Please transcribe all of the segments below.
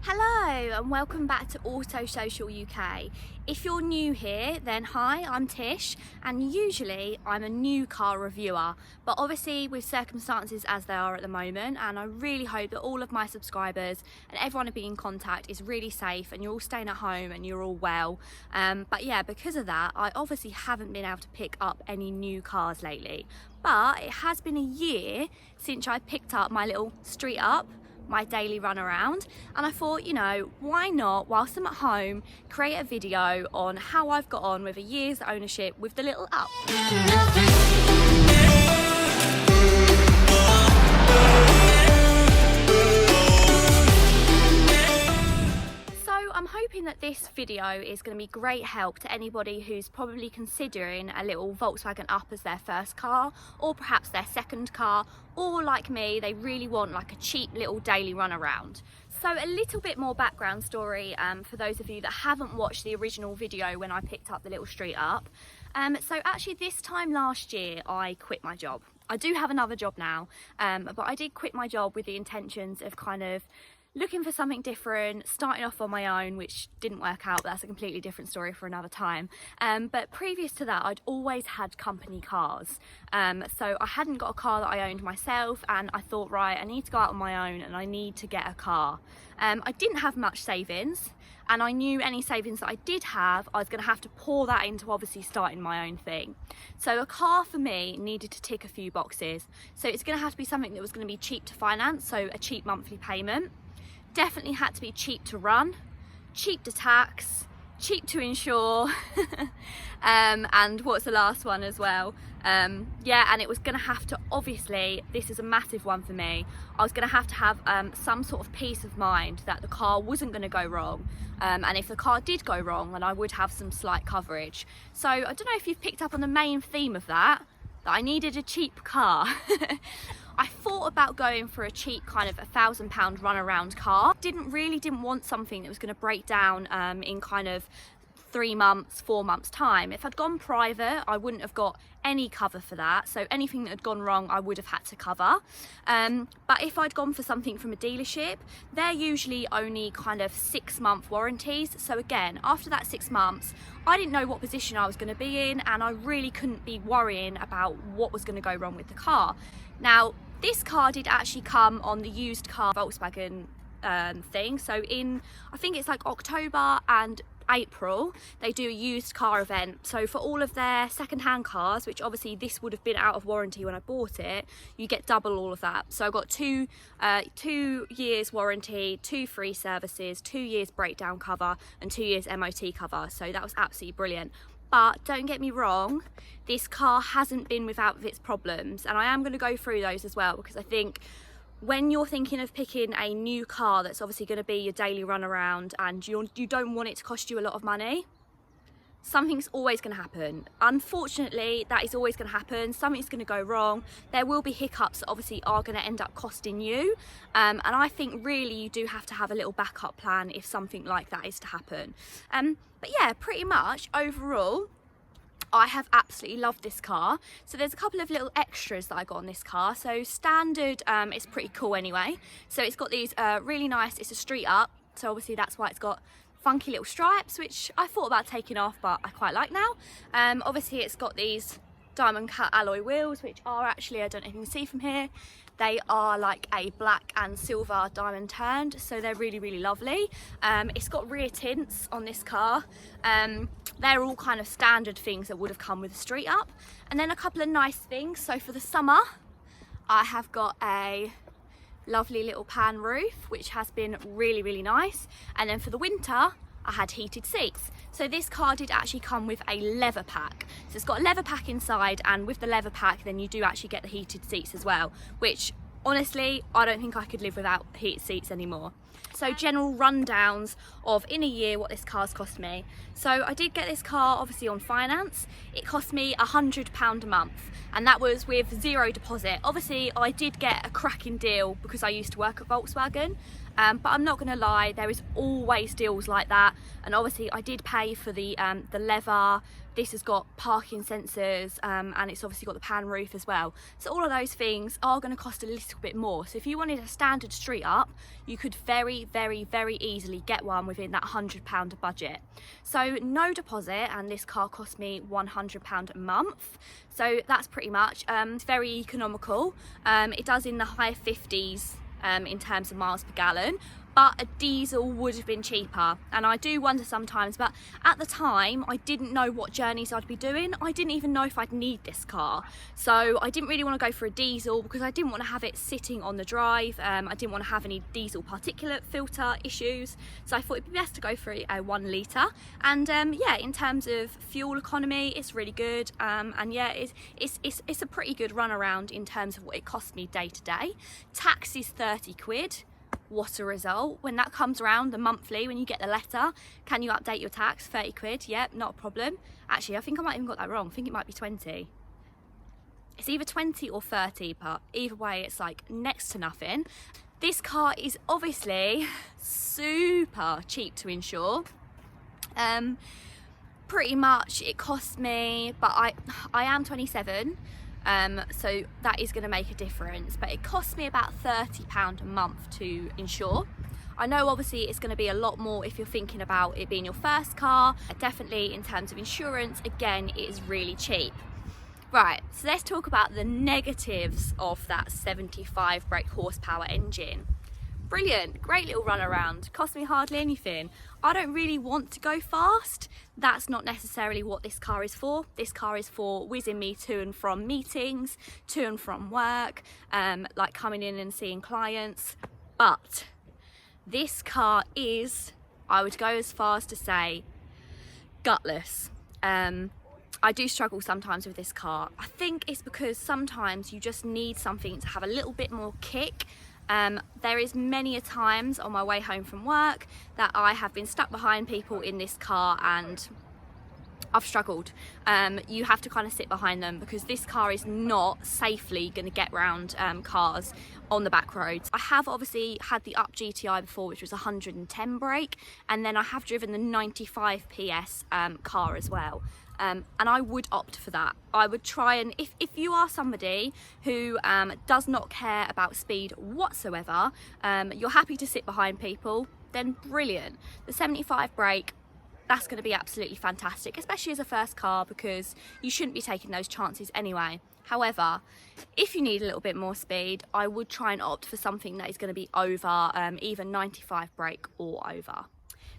Hello and welcome back to Auto Social UK. If you're new here, then hi, I'm Tish, and usually I'm a new car reviewer, but obviously with circumstances as they are at the moment, and I really hope that all of my subscribers and everyone I've been in contact is really safe and you're all staying at home and you're all well. But yeah, because of that, I obviously haven't been able to pick up any new cars lately, but it has been a year since I picked up my little Street Up, my daily run around, and I thought, you know, why not, whilst I'm at home, create a video on how I've got on with a year's ownership with the little Up. I'm hoping that this video is going to be great help to anybody who's probably considering a little Volkswagen Up as their first car, or perhaps their second car, or like me, they really want like a cheap little daily run around. So a little bit more background story for those of you that haven't watched the original video when I picked up the little Street Up. So actually this time last year I quit my job. I do have another job now, but I did quit my job with the intentions of kind of looking for something different, starting off on my own, which didn't work out, but that's a completely different story for another time. But previous to that, I'd always had company cars. So I hadn't got a car that I owned myself, and I thought, right, I need to go out on my own and I need to get a car. I didn't have much savings, and I knew any savings that I did have, I was going to have to pour that into obviously starting my own thing. So a car for me needed to tick a few boxes. So it's going to have to be something that was going to be cheap to finance, so a cheap monthly payment. Definitely had to be cheap to run, cheap to tax, cheap to insure, and what's the last one as well? Yeah, and it was going to have to, obviously, this is a massive one for me, I was going to have some sort of peace of mind that the car wasn't going to go wrong, and if the car did go wrong, then I would have some slight coverage. So I don't know if you've picked up on the main theme of that I needed a cheap car. I thought about going for a cheap kind of £1,000 runaround car. Didn't want something that was going to break down in kind of 3 months, 4 months time. If I'd gone private, I wouldn't have got any cover for that. So anything that had gone wrong, I would have had to cover. But if I'd gone for something from a dealership, they're usually only kind of 6-month warranties. So again, after that 6 months, I didn't know what position I was going to be in, and I really couldn't be worrying about what was going to go wrong with the car. Now, this car did actually come on the used car Volkswagen thing. So I think it's like October and April, they do a used car event. So for all of their second-hand cars, which obviously this would have been out of warranty when I bought it, you get double all of that. So I got 2 years warranty, 2 free services, 2 years breakdown cover, and 2 years MOT cover. So that was absolutely brilliant. But don't get me wrong, this car hasn't been without its problems, and I am going to go through those as well, because I think when you're thinking of picking a new car that's obviously going to be your daily run around, and you don't want it to cost you a lot of money, something's always going to happen. Unfortunately, that is always going to happen. Something's going to go wrong. There will be hiccups that obviously are going to end up costing you. And I think really you do have to have a little backup plan if something like that is to happen. But yeah, pretty much overall, I have absolutely loved this car. So there's a couple of little extras that I got on this car. So standard, it's pretty cool anyway. So it's got these really nice, it's a Street Up. So obviously that's why it's got funky little stripes, which I thought about taking off, but I quite like now. Obviously it's got these diamond cut alloy wheels, which are actually, I don't know if you can see from here, they are like a black and silver diamond turned, so they're really, really lovely. It's got rear tints on this car. They're all kind of standard things that would have come with a Street Up. And then a couple of nice things. So for the summer, I have got a lovely little pan roof, which has been really, really nice. And then for the winter, I had heated seats. So this car did actually come with a leather pack. So it's got a leather pack inside, and with the leather pack then you do actually get the heated seats as well, which honestly I don't think I could live without heated seats anymore. So general rundowns of in a year what this car's cost me. So I did get this car obviously on finance. It cost me £100 a month, and that was with 0 deposit. Obviously I did get a cracking deal because I used to work at Volkswagen, but I'm not gonna lie, there is always deals like that. And obviously I did pay for the leather. This has got parking sensors, and it's obviously got the pan roof as well. So all of those things are going to cost a little bit more. So if you wanted a standard street up, you could very, very, very easily get one within that £100 budget. So no deposit, and this car cost me £100 a month. So that's pretty much very economical. It does in the high 50s in terms of miles per gallon. But a diesel would have been cheaper, and I do wonder sometimes, but at the time I didn't know what journeys I'd be doing. I didn't even know if I'd need this car, so I didn't really want to go for a diesel because I didn't want to have it sitting on the drive. I didn't want to have any diesel particulate filter issues, so I thought it'd be best to go for a 1 litre. And yeah, in terms of fuel economy, it's really good, and yeah, it's a pretty good run around in terms of what it costs me day to day. Tax is 30 quid. What a result. When that comes around, the monthly, when you get the letter, can you update your tax? 30 quid, yep, not a problem. Actually, I think I might even got that wrong. I think it might be 20. It's either 20 or 30, but either way, it's like next to nothing. This car is obviously super cheap to insure. Pretty much it cost me, but I am 27, so that is going to make a difference, but it costs me about £30 a month to insure. I know obviously it's going to be a lot more if you're thinking about it being your first car. Definitely in terms of insurance, again, it is really cheap. Right, so let's talk about the negatives of that 75 brake horsepower engine. Brilliant, great little run around, cost me hardly anything. I don't really want to go fast. That's not necessarily what this car is for. This car is for whizzing me to and from meetings, to and from work, like coming in and seeing clients. But this car is, I would go as far as to say, gutless. I do struggle sometimes with this car. I think it's because sometimes you just need something to have a little bit more kick. There is many a times on my way home from work that I have been stuck behind people in this car and I've struggled. You have to kind of sit behind them because this car is not safely going to get round cars on the back roads. I have obviously had the Up GTI before, which was 110 brake, and then I have driven the 95 PS car as well. And I would opt for that. I would try and, if you are somebody who does not care about speed whatsoever, you're happy to sit behind people, then brilliant. The 75 brake, that's going to be absolutely fantastic, especially as a first car, because you shouldn't be taking those chances anyway. However, if you need a little bit more speed, I would try and opt for something that is going to be over either 95 brake or over.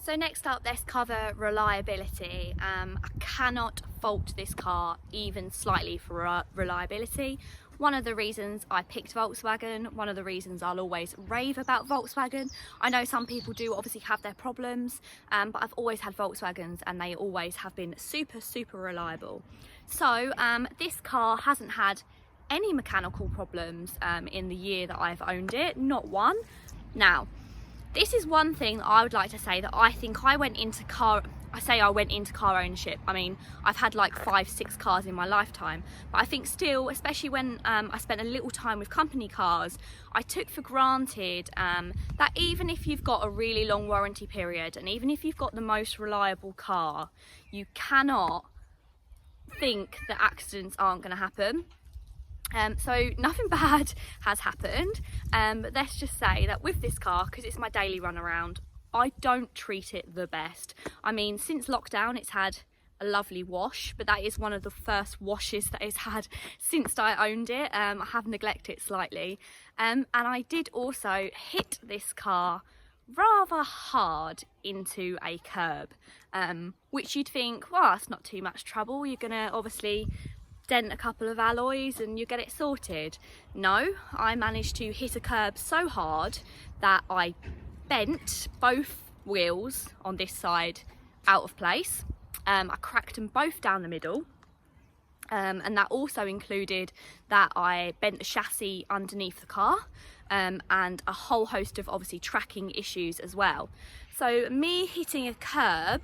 So next up, let's cover reliability. I cannot fault this car even slightly for reliability. One of the reasons I picked Volkswagen, one of the reasons I'll always rave about Volkswagen. I know some people do obviously have their problems, but I've always had Volkswagens and they always have been super, super reliable. So this car hasn't had any mechanical problems in the year that I've owned it, not one. Now, this is one thing that I would like to say, that I think I went into car ownership. I mean, I've had like 5-6 cars in my lifetime, but I think still, especially when I spent a little time with company cars, I took for granted that even if you've got a really long warranty period and even if you've got the most reliable car, you cannot think that accidents aren't going to happen. So nothing bad has happened, but let's just say that with this car, because it's my daily run around, I don't treat it the best. I mean, since lockdown it's had a lovely wash, but that is one of the first washes that it's had since I owned it. I have neglected it slightly, and I did also hit this car rather hard into a curb, which you'd think, well, that's not too much trouble, you're gonna obviously dent a couple of alloys and you get it sorted. No, I managed to hit a curb so hard that I bent both wheels on this side out of place. I cracked them both down the middle, and that also included that I bent the chassis underneath the car, and a whole host of obviously tracking issues as well. So me hitting a curb,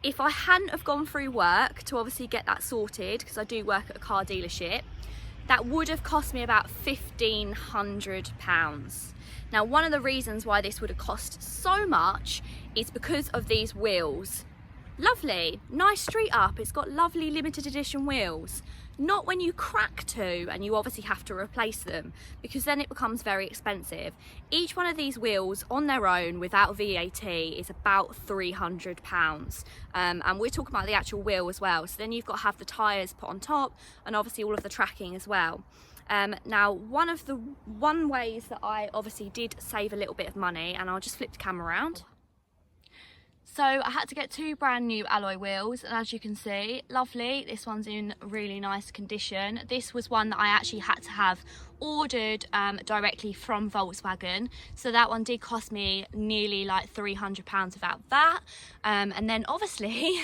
if I hadn't have gone through work to obviously get that sorted, because I do work at a car dealership, that would have cost me about £1,500. Now, one of the reasons why this would have cost so much is because of these wheels. Lovely, nice street up, it's got lovely limited edition wheels. Not when you crack two and you obviously have to replace them, because then it becomes very expensive. Each one of these wheels on their own without VAT is about £300. And we're talking about the actual wheel as well. So then you've got to have the tyres put on top and obviously all of the tracking as well. Now, one ways that I obviously did save a little bit of money, and I'll just flip the camera around. So I had to get two brand new alloy wheels, and as you can see, lovely, this one's in really nice condition. This was one that I actually had to have ordered directly from Volkswagen, so that one did cost me nearly like £300 without that. And then obviously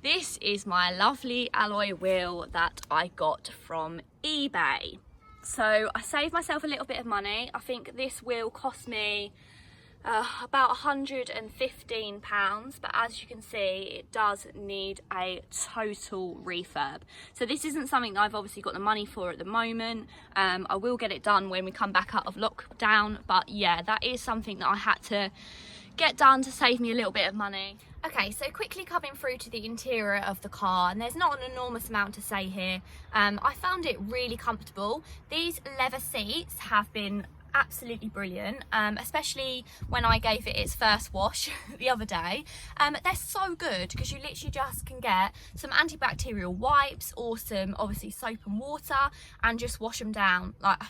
this is my lovely alloy wheel that I got from eBay. So I saved myself a little bit of money. I think this wheel cost me about £115, but as you can see, it does need a total refurb. So this isn't something that I've obviously got the money for at the moment. I will get it done when we come back out of lockdown, but yeah, that is something that I had to get done to save me a little bit of money. Okay, so quickly coming through to the interior of the car, and there's not an enormous amount to say here. I found it really comfortable. These leather seats have been absolutely brilliant, especially when I gave it its first wash the other day. They're so good because you literally just can get some antibacterial wipes or some obviously soap and water and just wash them down. Like, I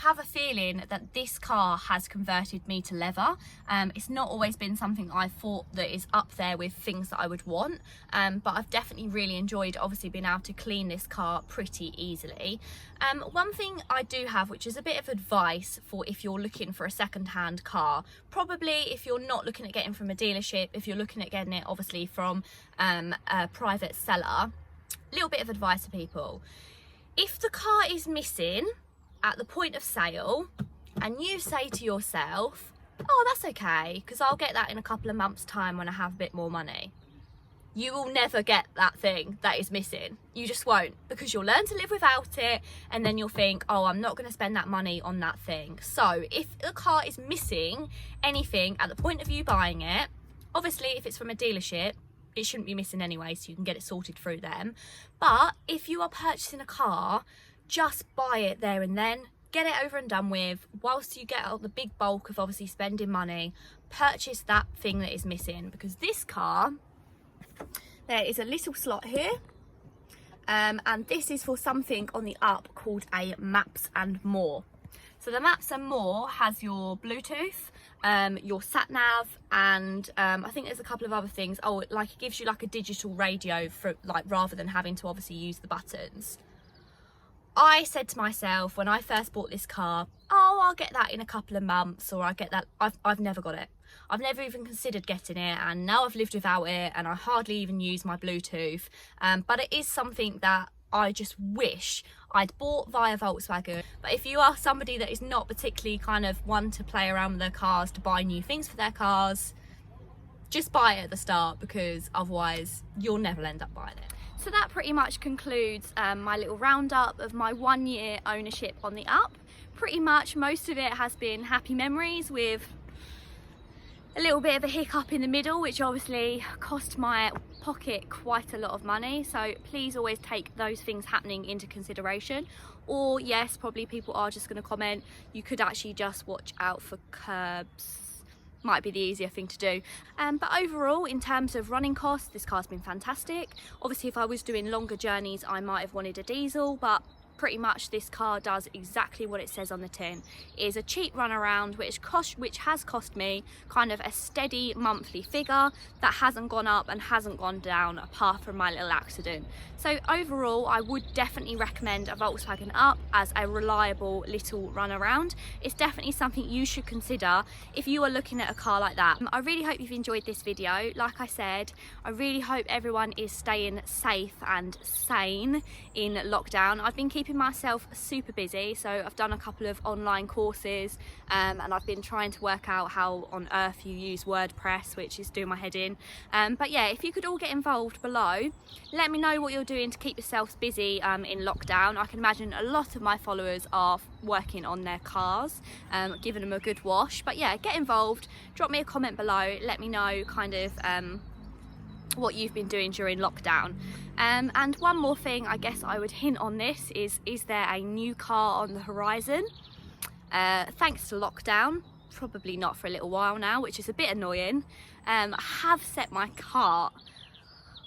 have a feeling that this car has converted me to leather. It's not always been something I thought that is up there with things that I would want, but I've definitely really enjoyed obviously being able to clean this car pretty easily. One thing I do have, which is a bit of advice for if you're looking for a second-hand car, probably if you're not looking at getting from a dealership, if you're looking at getting it obviously from a private seller, little bit of advice to people. If the car is missing at the point of sale and you say to yourself, oh, that's okay, because I'll get that in a couple of months' time when I have a bit more money, you will never get that thing that is missing. You just won't, because you'll learn to live without it, and then you'll think, oh, I'm not going to spend that money on that thing. So if the car is missing anything at the point of you buying it, obviously if it's from a dealership, it shouldn't be missing anyway, so you can get it sorted through them. But if you are purchasing a car, just buy it there and then, get it over and done with. Whilst you get out the big bulk of obviously spending money, purchase that thing that is missing, because this car, there is a little slot here, and this is for something on the up called a Maps and More. So the Maps and More has your Bluetooth, your sat nav, and I think there's a couple of other things. Oh, like it gives you like a digital radio for like, rather than having to obviously use the buttons. I said to myself when I first bought this car, oh, I'll get that in a couple of months, or I'll get that. I've never got it. I've never even considered getting it, and now I've lived without it, and I hardly even use my Bluetooth. But it is something that I just wish I'd bought via Volkswagen. But if you are somebody that is not particularly kind of one to play around with their cars, to buy new things for their cars, just buy it at the start, because otherwise you'll never end up buying it. So that pretty much concludes my little roundup of my 1 year ownership on the up. Pretty much most of it has been happy memories, with a little bit of a hiccup in the middle, which obviously cost my pocket quite a lot of money. So please always take those things happening into consideration. Or yes, probably people are just going to comment, you could actually just watch out for curbs. Might be the easier thing to do. But overall, in terms of running costs, this car's been fantastic. Obviously, if I was doing longer journeys, I might have wanted a diesel, but pretty much this car does exactly what it says on the tin. It is a cheap runaround, which has cost me kind of a steady monthly figure that hasn't gone up and hasn't gone down apart from my little accident. So overall, I would definitely recommend a Volkswagen Up as a reliable little runaround. It's definitely something you should consider if you are looking at a car like that. I really hope you've enjoyed this video. Like I said, I really hope everyone is staying safe and sane in lockdown. I've been keeping keeping myself super busy, so I've done a couple of online courses and I've been trying to work out how on earth you use WordPress, which is doing my head in. But yeah, if you could all get involved below, let me know what you're doing to keep yourselves busy in lockdown. I can imagine a lot of my followers are working on their cars, giving them a good wash. But yeah, get involved, drop me a comment below, let me know kind of what you've been doing during lockdown. And one more thing I guess I would hint on this is there a new car on the horizon? Thanks to lockdown, probably not for a little while now, which is a bit annoying. I have set my heart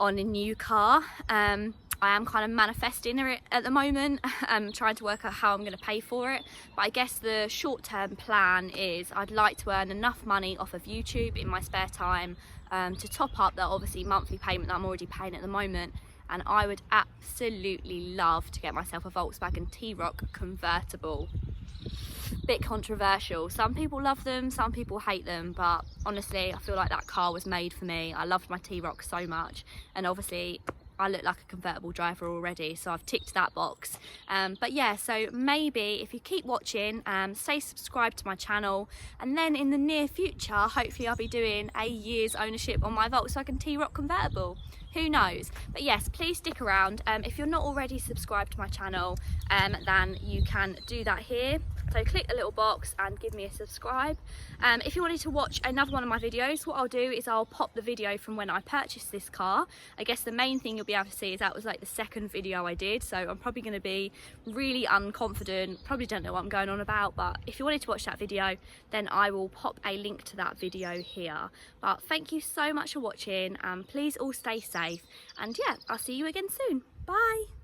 on a new car. I am kind of manifesting it at the moment. I'm trying to work out how I'm going to pay for it, but I guess the short-term plan is I'd like to earn enough money off of YouTube in my spare time to top up that obviously monthly payment that I'm already paying at the moment. And I would absolutely love to get myself a Volkswagen T-Roc convertible. Bit controversial. Some people love them, some people hate them, but honestly I feel like that car was made for me. I loved my T-Roc so much, and obviously I look like a convertible driver already, so I've ticked that box. But yeah, so maybe if you keep watching, stay subscribed to my channel, and then in the near future hopefully I'll be doing a year's ownership on my Volkswagen T-Roc convertible. Who knows? But yes, please stick around. If you're not already subscribed to my channel, then you can do that here. So click the little box and give me a subscribe. If you wanted to watch another one of my videos, what I'll do is I'll pop the video from when I purchased this car. I guess the main thing you'll be able to see is that was like the second video I did, so I'm probably going to be really unconfident, probably don't know what I'm going on about, but if you wanted to watch that video, then I will pop a link to that video here. But thank you so much for watching, and please all stay safe, and yeah, I'll see you again soon. Bye.